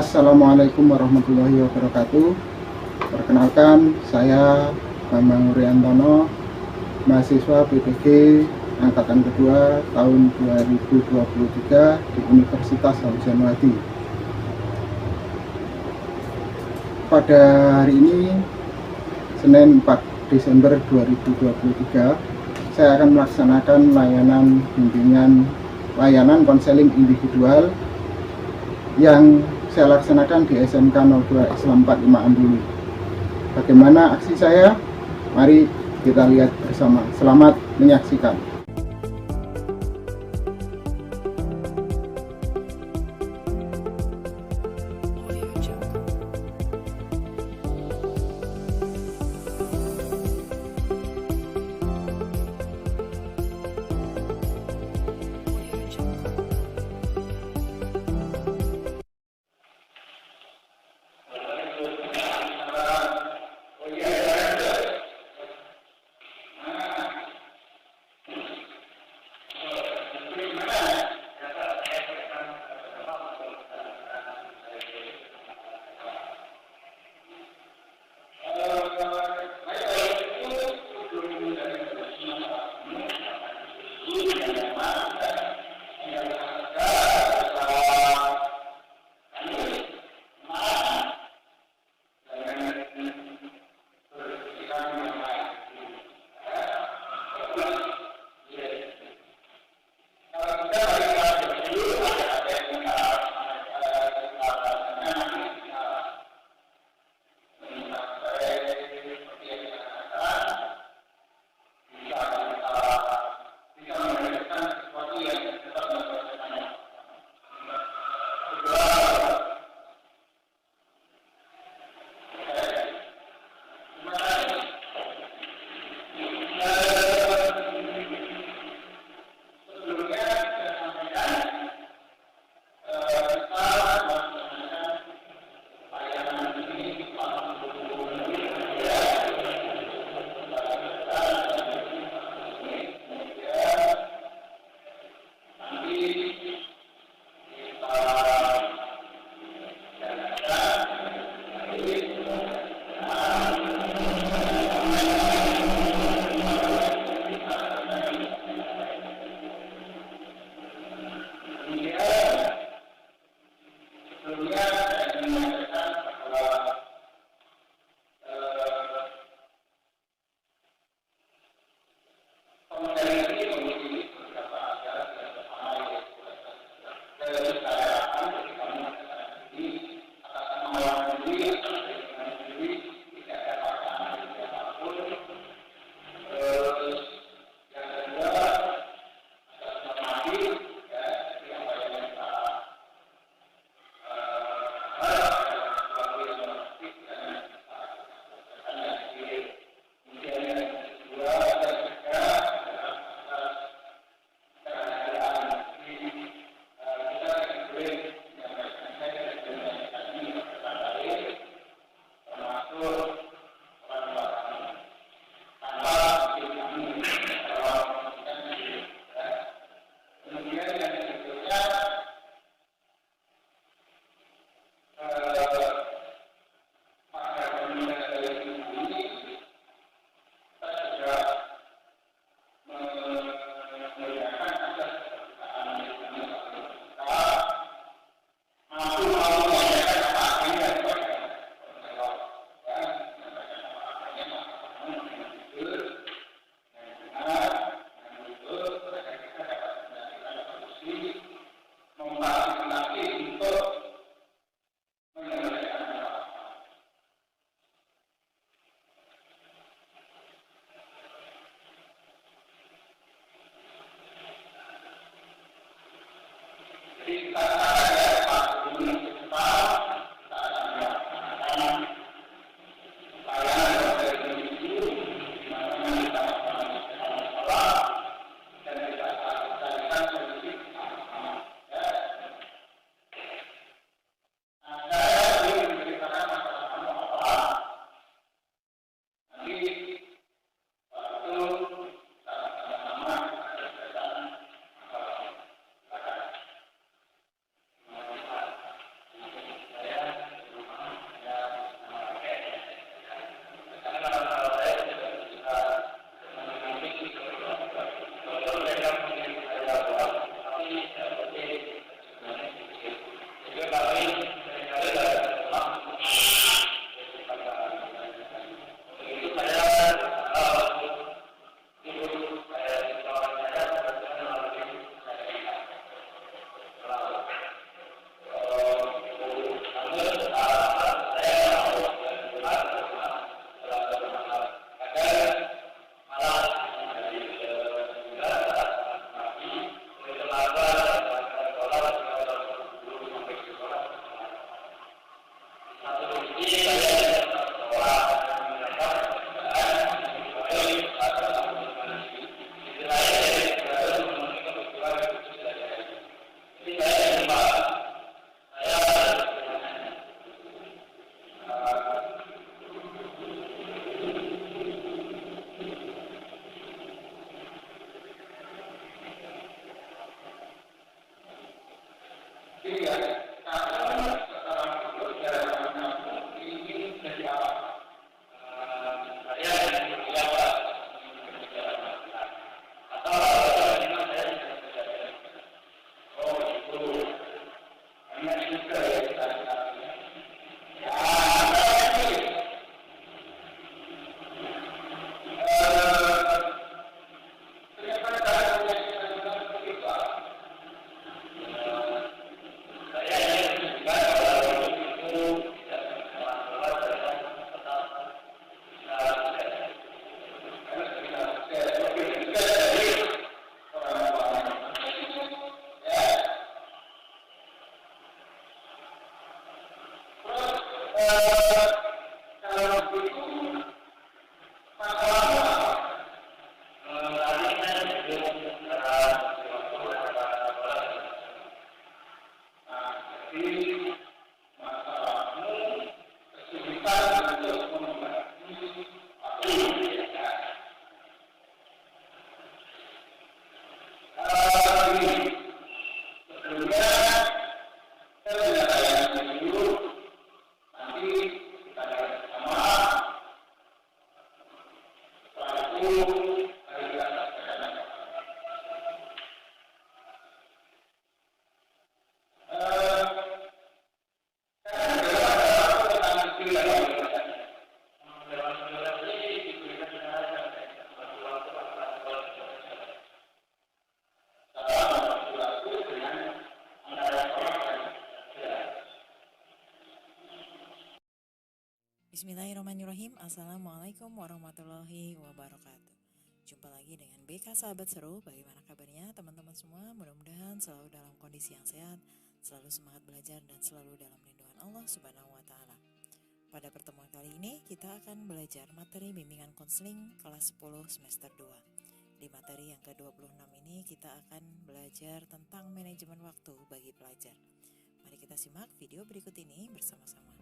Assalamualaikum warahmatullahi wabarakatuh. Perkenalkan, saya Bambang Uriantono, mahasiswa PPG Angkatan Kedua tahun 2023 di Universitas Hamzah-Wadi. Pada hari ini, Senin 4 Desember 2023, saya akan melaksanakan layanan konseling individual yang saya laksanakan di SMK 02 Islam 45 Ambulu. Bagaimana aksi saya? Mari kita lihat bersama. Selamat menyaksikan. Bismillahirrahmanirrahim. Assalamualaikum warahmatullahi wabarakatuh. Jumpa lagi dengan BK Sahabat Seru. Bagaimana kabarnya teman-teman semua? Mudah-mudahan selalu dalam kondisi yang sehat, selalu semangat belajar, dan selalu dalam lindungan Allah Subhanahu wa Ta'ala. Pada pertemuan kali ini kita akan belajar materi bimbingan konseling kelas 10 semester 2. Di materi yang ke-26 ini kita akan belajar tentang manajemen waktu bagi pelajar. Mari kita simak video berikut ini bersama-sama.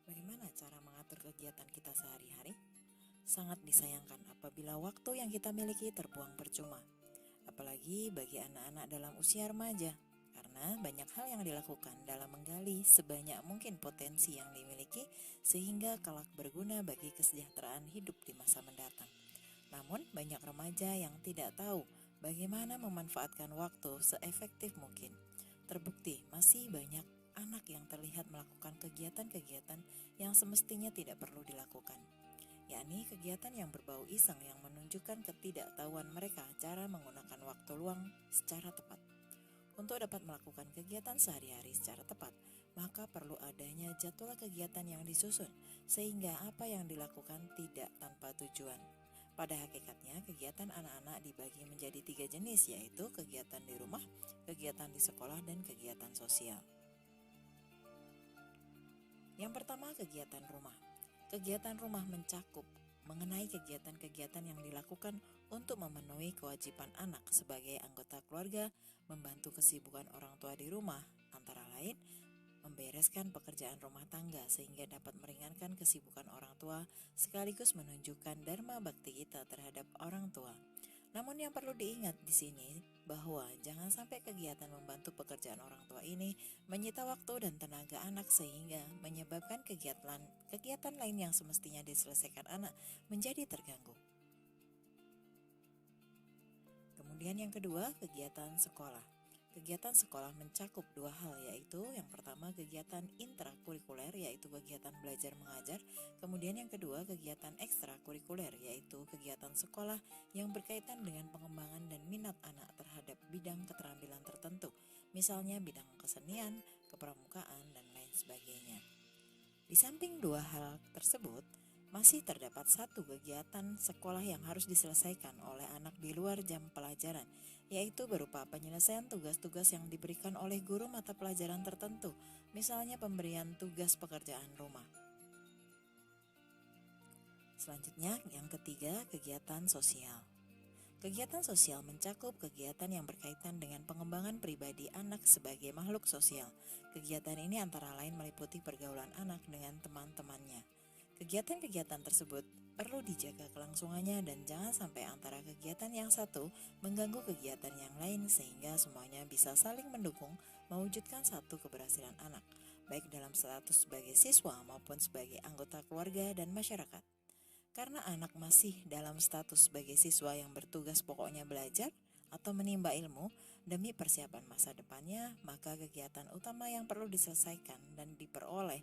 Bagaimana cara mengatur kegiatan kita sehari-hari? Sangat disayangkan apabila waktu yang kita miliki terbuang percuma. Apalagi bagi anak-anak dalam usia remaja, karena banyak hal yang dilakukan dalam menggali sebanyak mungkin potensi yang dimiliki sehingga kelak berguna bagi kesejahteraan hidup di masa mendatang. Namun banyak remaja yang tidak tahu bagaimana memanfaatkan waktu seefektif mungkin. Terbukti masih banyak anak yang terlihat melakukan kegiatan-kegiatan yang semestinya tidak perlu dilakukan, yakni kegiatan yang berbau iseng yang menunjukkan ketidaktahuan mereka cara menggunakan waktu luang secara tepat. Untuk dapat melakukan kegiatan sehari-hari secara tepat, maka perlu adanya jadwal kegiatan yang disusun, sehingga apa yang dilakukan tidak tanpa tujuan. Pada hakikatnya, kegiatan anak-anak dibagi menjadi 3 jenis, yaitu kegiatan di rumah, kegiatan di sekolah, dan kegiatan sosial. Yang pertama, kegiatan rumah. Kegiatan rumah mencakup mengenai kegiatan-kegiatan yang dilakukan untuk memenuhi kewajiban anak sebagai anggota keluarga, membantu kesibukan orang tua di rumah, antara lain membereskan pekerjaan rumah tangga sehingga dapat meringankan kesibukan orang tua sekaligus menunjukkan dharma bakti kita terhadap orang tua. Namun yang perlu diingat di sini bahwa jangan sampai kegiatan membantu pekerjaan orang tua ini menyita waktu dan tenaga anak sehingga menyebabkan kegiatan lain yang semestinya diselesaikan anak menjadi terganggu. Kemudian yang kedua, kegiatan sekolah. Kegiatan sekolah mencakup 2 hal, yaitu yang pertama kegiatan intrakurikuler, yaitu kegiatan belajar mengajar. Kemudian yang kedua, kegiatan ekstrakurikuler, yaitu kegiatan sekolah yang berkaitan dengan pengembangan dan minat anak terhadap bidang keterampilan tertentu, misalnya bidang kesenian, kepramukaan, dan lain sebagainya. Di samping 2 hal tersebut, masih terdapat 1 kegiatan sekolah yang harus diselesaikan oleh anak di luar jam pelajaran, yaitu berupa penyelesaian tugas-tugas yang diberikan oleh guru mata pelajaran tertentu, misalnya pemberian tugas pekerjaan rumah. Selanjutnya, yang ketiga, kegiatan sosial. Kegiatan sosial mencakup kegiatan yang berkaitan dengan pengembangan perkembangan pribadi anak sebagai makhluk sosial. Kegiatan ini antara lain meliputi pergaulan anak dengan teman-temannya. Kegiatan-kegiatan tersebut perlu dijaga kelangsungannya dan jangan sampai antara kegiatan yang satu mengganggu kegiatan yang lain sehingga semuanya bisa saling mendukung mewujudkan satu keberhasilan anak, baik dalam status sebagai siswa maupun sebagai anggota keluarga dan masyarakat. Karena anak masih dalam status sebagai siswa yang bertugas pokoknya belajar atau menimba ilmu demi persiapan masa depannya, maka kegiatan utama yang perlu diselesaikan dan diperoleh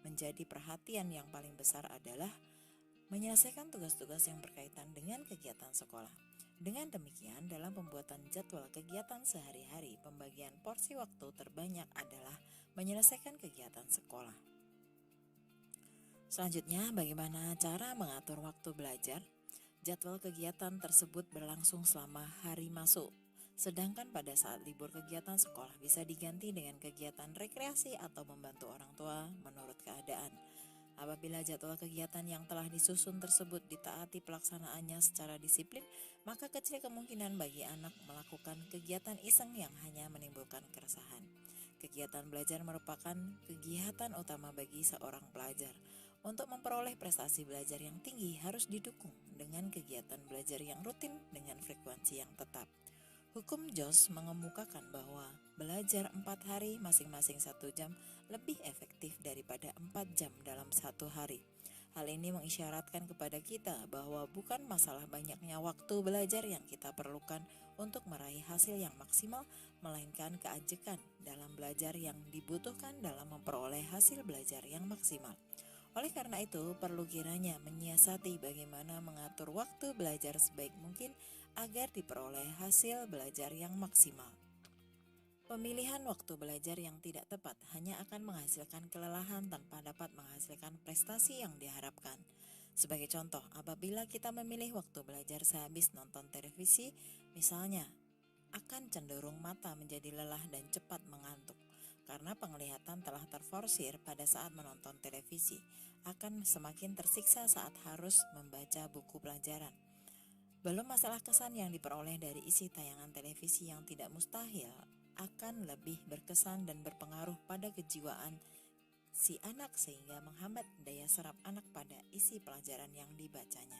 menjadi perhatian yang paling besar adalah menyelesaikan tugas-tugas yang berkaitan dengan kegiatan sekolah. Dengan demikian, dalam pembuatan jadwal kegiatan sehari-hari, pembagian porsi waktu terbanyak adalah menyelesaikan kegiatan sekolah. Selanjutnya, bagaimana cara mengatur waktu belajar? Jadwal kegiatan tersebut berlangsung selama hari masuk, sedangkan pada saat libur kegiatan sekolah bisa diganti dengan kegiatan rekreasi atau membantu orang tua menurut keadaan. Apabila jadwal kegiatan yang telah disusun tersebut ditaati pelaksanaannya secara disiplin, maka kecil kemungkinan bagi anak melakukan kegiatan iseng yang hanya menimbulkan keresahan. Kegiatan belajar merupakan kegiatan utama bagi seorang pelajar. Untuk memperoleh prestasi belajar yang tinggi harus didukung dengan kegiatan belajar yang rutin dengan frekuensi yang tetap. Hukum Jos mengemukakan bahwa belajar 4 hari masing-masing 1 jam lebih efektif daripada 4 jam dalam 1 hari. Hal ini mengisyaratkan kepada kita bahwa bukan masalah banyaknya waktu belajar yang kita perlukan untuk meraih hasil yang maksimal, melainkan keajekan dalam belajar yang dibutuhkan dalam memperoleh hasil belajar yang maksimal. Oleh karena itu, perlu kiranya menyiasati bagaimana mengatur waktu belajar sebaik mungkin agar diperoleh hasil belajar yang maksimal. Pemilihan waktu belajar yang tidak tepat hanya akan menghasilkan kelelahan tanpa dapat menghasilkan prestasi yang diharapkan. Sebagai contoh, apabila kita memilih waktu belajar sehabis nonton televisi, misalnya, akan cenderung mata menjadi lelah dan cepat mengantuk. Karena penglihatan telah terforsir pada saat menonton televisi, akan semakin tersiksa saat harus membaca buku pelajaran. Belum masalah kesan yang diperoleh dari isi tayangan televisi yang tidak mustahil akan lebih berkesan dan berpengaruh pada kejiwaan si anak sehingga menghambat daya serap anak pada isi pelajaran yang dibacanya.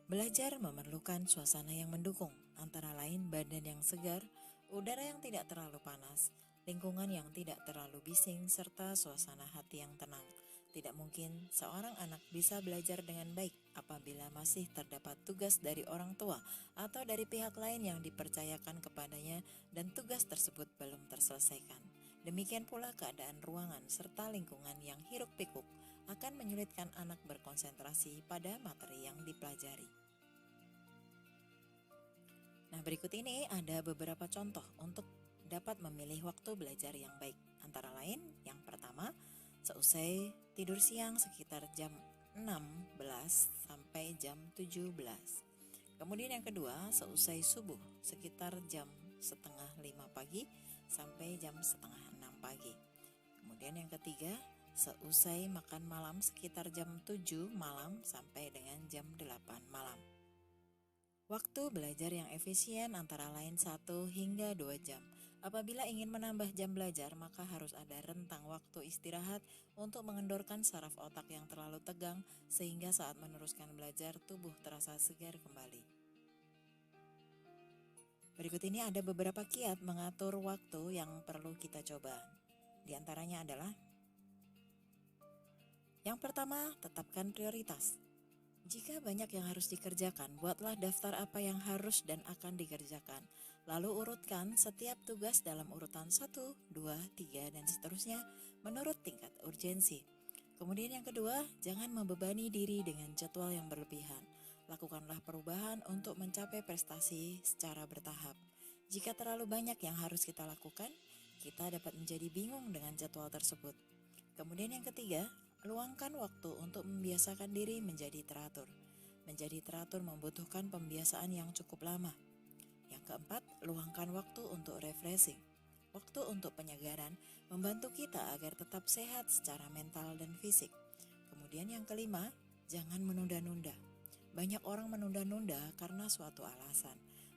Belajar memerlukan suasana yang mendukung, antara lain badan yang segar, udara yang tidak terlalu panas, lingkungan yang tidak terlalu bising, serta suasana hati yang tenang. Tidak mungkin seorang anak bisa belajar dengan baik apabila masih terdapat tugas dari orang tua atau dari pihak lain yang dipercayakan kepadanya dan tugas tersebut belum terselesaikan. Demikian pula keadaan ruangan serta lingkungan yang hiruk-pikuk akan menyulitkan anak berkonsentrasi pada materi yang dipelajari. Nah, berikut ini ada beberapa contoh untuk dapat memilih waktu belajar yang baik. Antara lain, yang pertama, seusai tidur siang sekitar jam 16 sampai jam 17. Kemudian yang kedua, seusai subuh sekitar jam setengah 5 pagi sampai jam setengah 6 pagi. Kemudian yang ketiga, seusai makan malam sekitar jam 7 malam sampai dengan jam 8 malam. Waktu belajar yang efisien antara lain 1 hingga 2 jam. Apabila ingin menambah jam belajar, maka harus ada rentang waktu istirahat untuk mengendorkan saraf otak yang terlalu tegang sehingga saat meneruskan belajar tubuh terasa segar kembali. Berikut ini ada beberapa kiat mengatur waktu yang perlu kita coba. Di antaranya adalah: yang pertama, tetapkan prioritas. Jika banyak yang harus dikerjakan, buatlah daftar apa yang harus dan akan dikerjakan. Lalu urutkan setiap tugas dalam urutan 1, 2, 3, dan seterusnya menurut tingkat urgensi. Kemudian yang kedua, jangan membebani diri dengan jadwal yang berlebihan. Lakukanlah perubahan untuk mencapai prestasi secara bertahap. Jika terlalu banyak yang harus kita lakukan, kita dapat menjadi bingung dengan jadwal tersebut. Kemudian yang ketiga, luangkan waktu untuk membiasakan diri menjadi teratur. Menjadi teratur membutuhkan pembiasaan yang cukup lama. Yang keempat, luangkan waktu untuk refreshing. Waktu untuk penyegaran membantu kita agar tetap sehat secara mental dan fisik. Kemudian yang kelima, jangan menunda-nunda. Banyak orang menunda-nunda karena suatu alasan.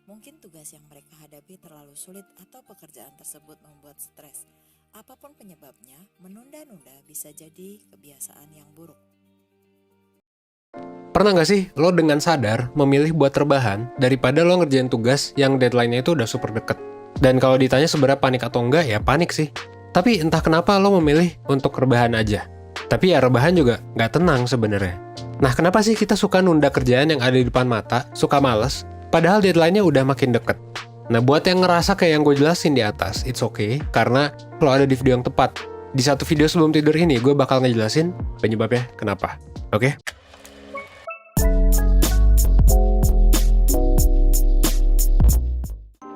Mungkin tugas yang mereka hadapi terlalu sulit atau pekerjaan tersebut membuat stres. Apapun penyebabnya, menunda-nunda bisa jadi kebiasaan yang buruk. Pernah nggak sih lo dengan sadar memilih buat rebahan daripada lo ngerjain tugas yang deadline-nya itu udah super deket? Dan kalau ditanya sebenarnya panik atau enggak, ya panik sih. Tapi entah kenapa lo memilih untuk rebahan aja. Tapi ya rebahan juga nggak tenang sebenarnya. Nah, kenapa sih kita suka nunda kerjaan yang ada di depan mata, suka males, padahal deadline-nya udah makin deket? Nah, buat yang ngerasa kayak yang gue jelasin di atas, it's okay, karena lo ada di video yang tepat. Di satu video sebelum tidur ini, gue bakal ngejelasin penyebabnya kenapa. Oke?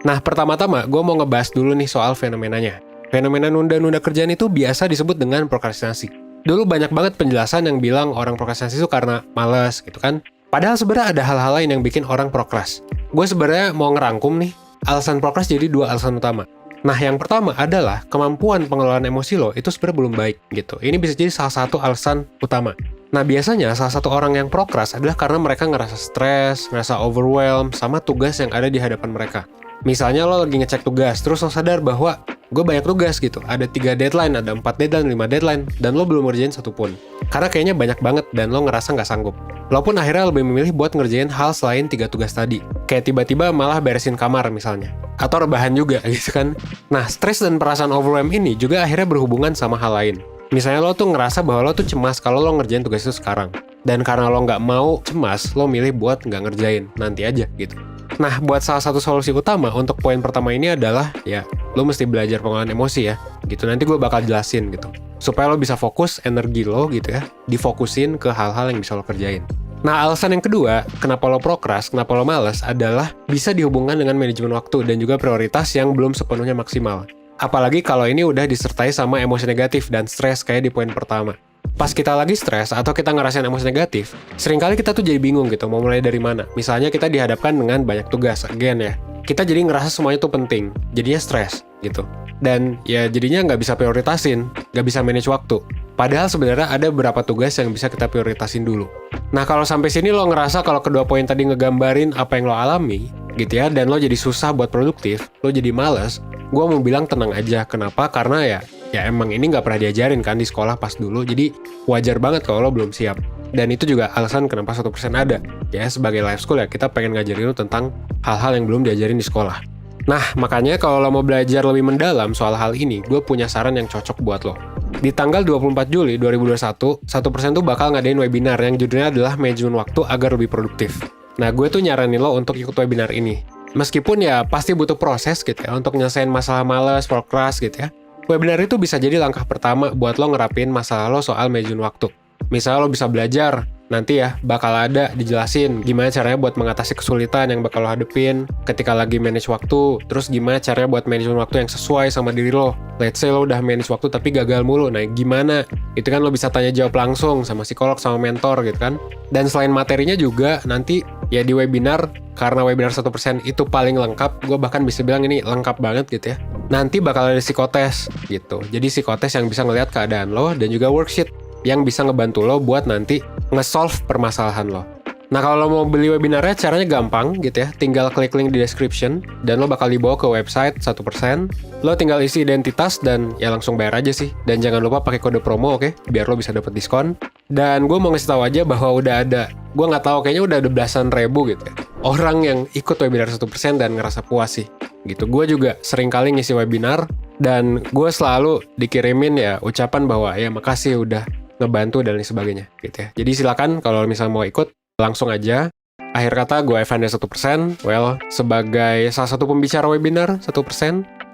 Nah, pertama-tama gue mau ngebahas dulu nih soal fenomenanya. Fenomena nunda-nunda kerjaan itu biasa disebut dengan prokrastinasi. Dulu banyak banget penjelasan yang bilang orang prokrastinasi itu karena malas gitu kan. Padahal sebenarnya ada hal-hal lain yang bikin orang prokras. Gue sebenarnya mau ngerangkum nih, alasan prokras jadi 2 alasan utama. Nah, yang pertama adalah kemampuan pengelolaan emosi lo itu sebenarnya belum baik gitu. Ini bisa jadi salah satu alasan utama. Nah, biasanya salah satu orang yang prokras adalah karena mereka ngerasa stres, ngerasa overwhelmed sama tugas yang ada di hadapan mereka. Misalnya lo lagi ngecek tugas, terus lo sadar bahwa gue banyak tugas gitu. Ada 3 deadline, ada 4 deadline, 5 deadline, dan lo belum ngerjain satupun. Karena kayaknya banyak banget dan lo ngerasa nggak sanggup. Lo pun akhirnya lebih memilih buat ngerjain hal selain 3 tugas tadi. Kayak tiba-tiba malah beresin kamar misalnya. Atau rebahan juga gitu kan. Nah, stres dan perasaan overwhelm ini juga akhirnya berhubungan sama hal lain. Misalnya lo tuh ngerasa bahwa lo tuh cemas kalau lo ngerjain tugas itu sekarang. Dan karena lo nggak mau cemas, lo milih buat nggak ngerjain, nanti aja gitu. Nah, buat salah satu solusi utama untuk poin pertama ini adalah, ya, lo mesti belajar pengelolaan emosi ya, gitu. Nanti gue bakal jelasin gitu. Supaya lo bisa fokus energi lo gitu ya, difokusin ke hal-hal yang bisa lo kerjain. Nah, alasan yang kedua, kenapa lo prokras, kenapa lo malas, adalah bisa dihubungkan dengan manajemen waktu dan juga prioritas yang belum sepenuhnya maksimal. Apalagi kalau ini udah disertai sama emosi negatif dan stres kayak di poin pertama. Pas kita lagi stres atau kita ngerasain emosi negatif, seringkali kita tuh jadi bingung gitu mau mulai dari mana. Misalnya kita dihadapkan dengan banyak tugas, again ya. Kita jadi ngerasa semuanya tuh penting, jadinya stres gitu. Dan ya jadinya nggak bisa prioritasin, nggak bisa manage waktu. Padahal sebenarnya ada beberapa tugas yang bisa kita prioritasin dulu. Nah, kalau sampai sini lo ngerasa kalau kedua poin tadi ngegambarin apa yang lo alami, gitu ya, dan lo jadi susah buat produktif, lo jadi males, gue mau bilang tenang aja. Kenapa? Karena ya emang ini nggak pernah diajarin kan di sekolah pas dulu, jadi wajar banget kalau lo belum siap. Dan itu juga alasan kenapa 1% ada. Ya, sebagai life school ya, kita pengen ngajarin lo tentang hal-hal yang belum diajarin di sekolah. Nah, makanya kalau lo mau belajar lebih mendalam soal hal ini, gue punya saran yang cocok buat lo. Di tanggal 24 Juli 2021, 1% tuh bakal ngadain webinar yang judulnya adalah manajemen waktu agar lebih produktif. Nah, gue tuh nyaranin lo untuk ikut webinar ini. Meskipun ya pasti butuh proses gitu ya, untuk nyelesain masalah males, prokras gitu ya. Webinar itu bisa jadi langkah pertama buat lo ngerapin masalah lo soal manajemen waktu. Misalnya lo bisa belajar, nanti ya bakal ada dijelasin gimana caranya buat mengatasi kesulitan yang bakal lo hadepin ketika lagi manage waktu, terus gimana caranya buat manajemen waktu yang sesuai sama diri lo. Let's say lo udah manage waktu tapi gagal mulu, nah gimana? Itu kan lo bisa tanya jawab langsung sama psikolog, sama mentor gitu kan. Dan selain materinya juga nanti ya di webinar, karena webinar 1% itu paling lengkap, gue bahkan bisa bilang ini lengkap banget gitu ya. Nanti bakal ada psikotes gitu. Jadi psikotes yang bisa ngelihat keadaan lo dan juga worksheet yang bisa ngebantu lo buat nanti nge-solve permasalahan lo. Nah, kalau lo mau beli webinarnya caranya gampang gitu ya. Tinggal klik link di description dan lo bakal dibawa ke website 1%. Lo tinggal isi identitas dan ya langsung bayar aja sih. Dan jangan lupa pakai kode promo, oke? Biar lo bisa dapet diskon. Dan gue mau ngasih tahu aja bahwa udah ada, gue nggak tahu kayaknya udah ada belasan ribu gitu ya, orang yang ikut webinar 1% dan ngerasa puas sih. Gitu. Gue juga sering kali ngisi webinar dan gue selalu dikirimin ya ucapan bahwa ya makasih udah ngebantu dan lain sebagainya gitu ya. Jadi silakan kalau misalnya mau ikut langsung aja. Akhir kata gue Evan 1%. Well, sebagai salah satu pembicara webinar 1%,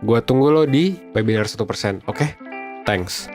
gue tunggu lo di webinar 1%. Oke? Thanks.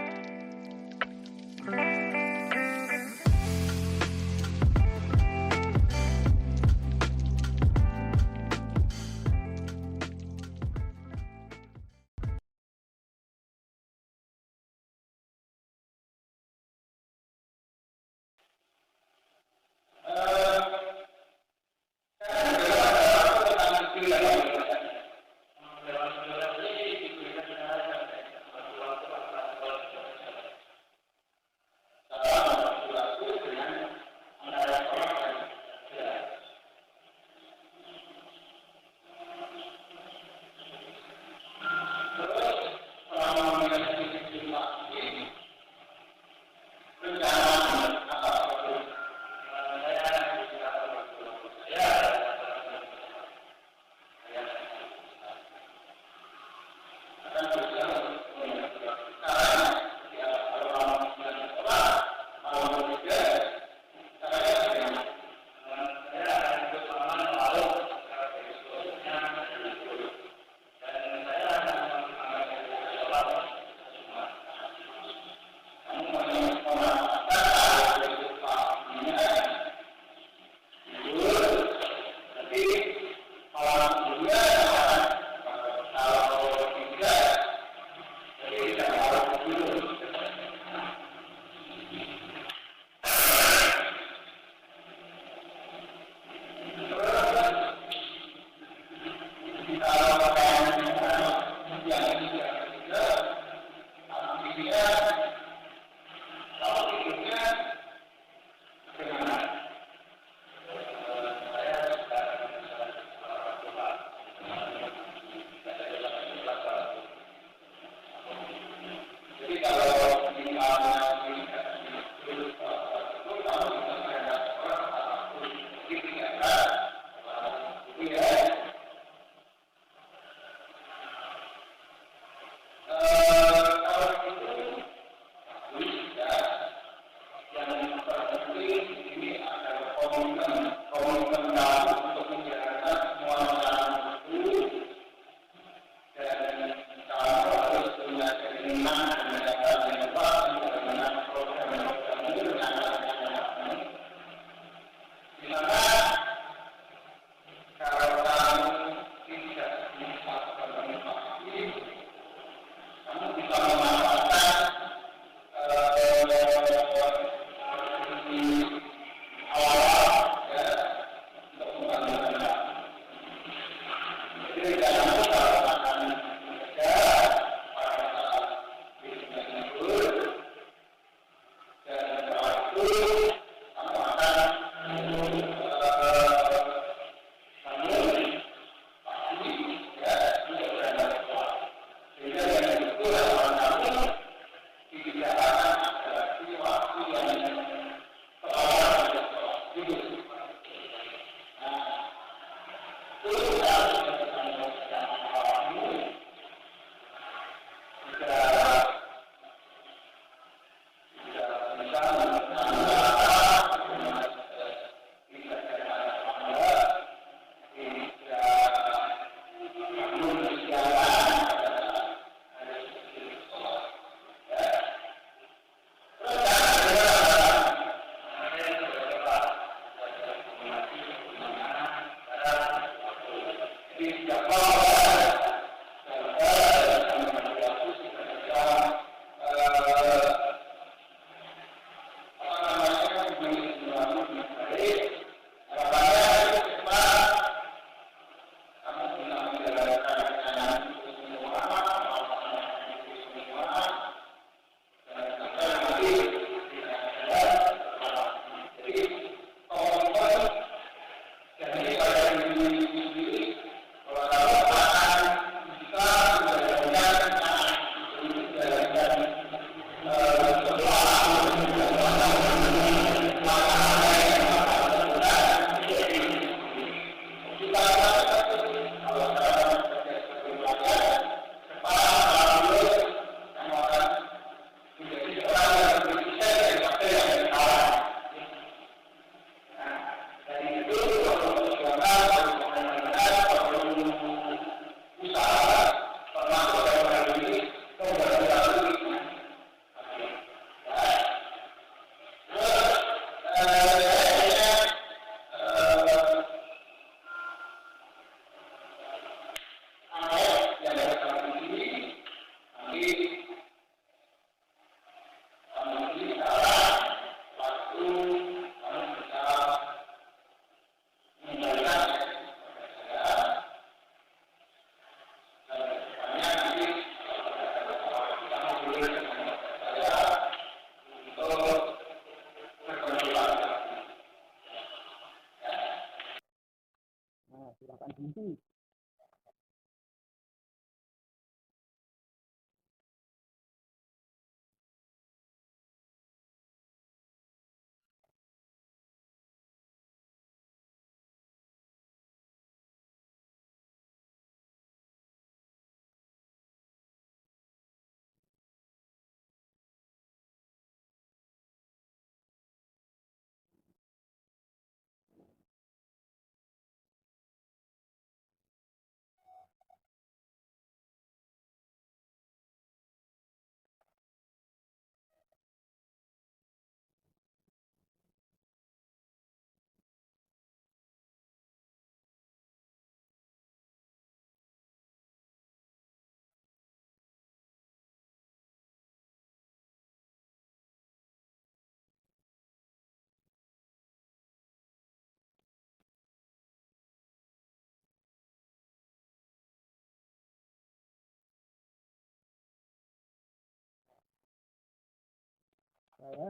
Ya.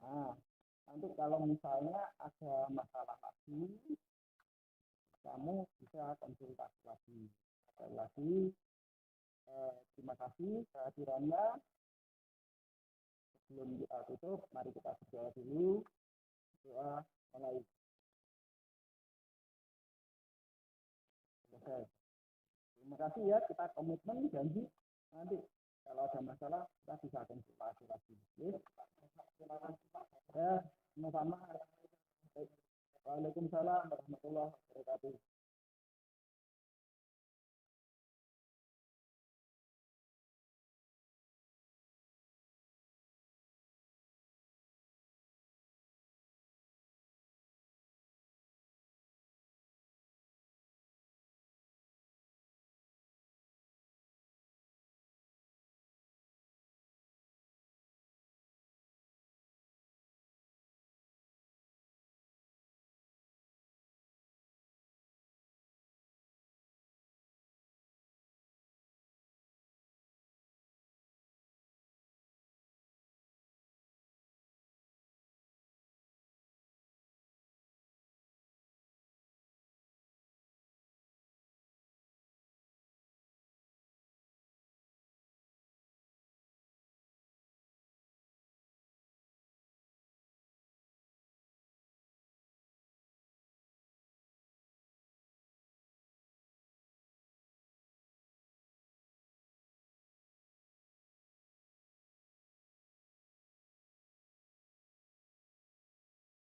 Nah, nanti kalau misalnya ada masalah lagi, kamu bisa konsultasi lagi. Sekali lagi, terima kasih kehadirannya. Sebelum kita tutup, mari kita berdoa dulu. Doa mulai. Selesai. Terima kasih ya, kita komitmen janji nanti kalau ada masalah kita bisa konsultasi lagi. Ya, sama-sama. Waalaikumsalam warahmatullahi wabarakatuh.